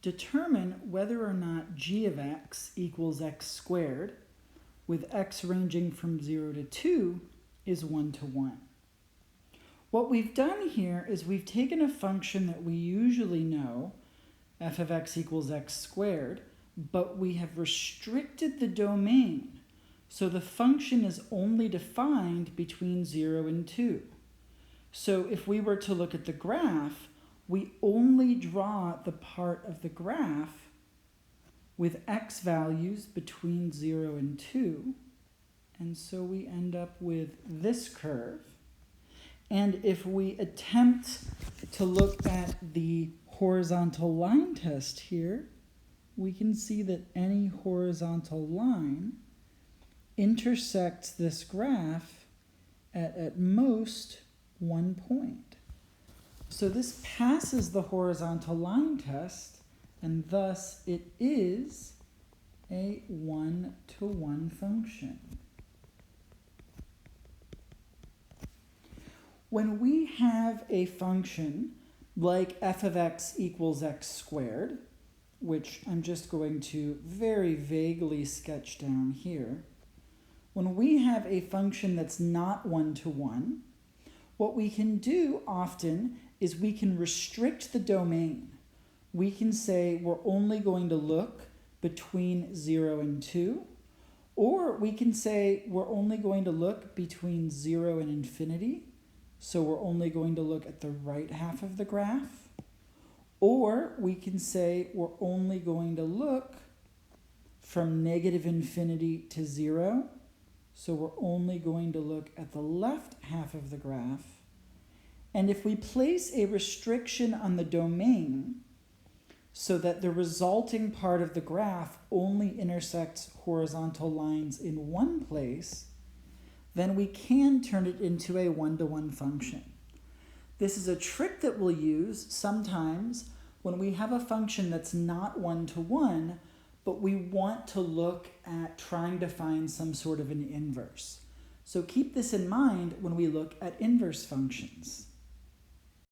Determine whether or not g of x equals x squared, with x ranging from 0 to 2 is 1 to 1. What we've done here is we've taken a function that we usually know, f of x equals x squared, but we have restricted the domain, so the function is only defined between 0 and 2. So if we were to look at the graph, we only draw the part of the graph with x values between 0 and 2, and so we end up with this curve. And if we attempt to look at the horizontal line test here, we can see that any horizontal line intersects this graph at most 1 point. So this passes the horizontal line test, and thus it is a 1-to-1 function. When we have a function like f of x equals x squared, which I'm just going to very vaguely sketch down here, when we have a function that's not 1-to-1, what we can do often is we can restrict the domain. We can say we're only going to look between 0 and 2, or we can say we're only going to look between 0 and infinity, so we're only going to look at the right half of the graph, or we can say we're only going to look from negative infinity to 0, so we're only going to look at the left half of the graph. And if we place a restriction on the domain so that the resulting part of the graph only intersects horizontal lines in one place, then we can turn it into a 1-to-1 function. This is a trick that we'll use sometimes when we have a function that's not 1-to-1, but we want to look at trying to find some sort of an inverse. So keep this in mind when we look at inverse functions.